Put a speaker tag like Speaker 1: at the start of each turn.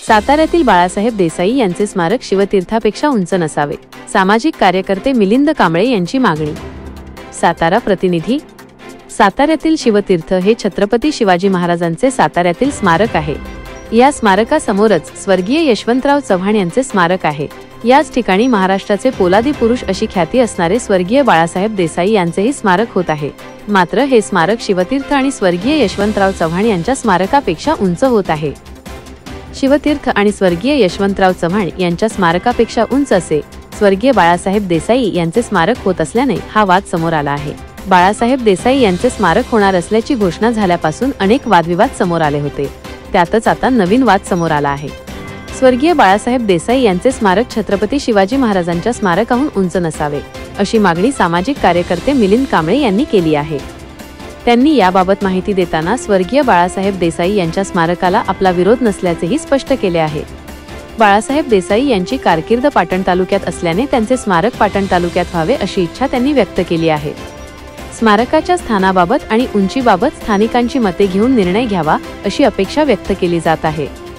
Speaker 1: साताऱ्यातील बाळासाहेब देसाई यांचे स्मारक शिवतीर्थापेक्षा उंच नसावे, सामाजिक कार्यकर्ते मिलिंद कांबळे यांची मागणी। सातारा प्रतिनिधी। साताऱ्यातील शिवतीर्थ हे छत्रपती शिवाजी महाराजांचे साताऱ्यातील स्मारक आहे। या स्मारकासमोरच स्वर्गीय यशवंतराव चव्हाण यांचे स्मारक आहे। याच ठिकाणी महाराष्ट्राचे पोलादी पुरुष अशी ख्याती असणारे स्वर्गीय बाळासाहेब देसाई यांचेही स्मारक होत आहे। मात्र हे स्मारक शिवतीर्थ आणि स्वर्गीय यशवंतराव चव्हाण यांच्या स्मारकापेक्षा उंच होत आहे। शिवतीर्थ आणि स्वर्गीय यशवंतराव चव्हाण यांच्या स्मारकापेक्षा उंच असे स्वर्गीय बाळासाहेब देसाई यांचे स्मारक होत असल्याने हा वाद समोर आला आहे। बाळासाहेब देसाई यांचे स्मारक होणार असल्याची घोषणा झाल्यापासून अनेक वादविवाद समोर आले होते। त्यातच आता नवीन वाद समोर आला आहे। स्वर्गीय बाळासाहेब देसाई यांचे स्मारक छत्रपती शिवाजी महाराजांच्या स्मारकाहून उंच नसावे, अशी मागणी सामाजिक कार्यकर्ते मिलिंद कांबळे यांनी केली आहे। त्यांनी याबाबत माहिती देताना स्वर्गीय बाळासाहेब देसाई यांच्या स्मारकाला आपला विरोध नसल्याचेही स्पष्ट केले आहे। बाळासाहेब देसाई यांची कारकीर्द पाटण तालुक्यात असल्याने त्यांचे स्मारक पाटण तालुक्यात व्हावे अशी इच्छा त्यांनी व्यक्त केली आहे। स्मारकाच्या स्थानाबाबत आणि उंचीबाबत स्थानिकांची मते घेऊन निर्णय घ्यावा अशी अपेक्षा व्यक्त केली जात आहे।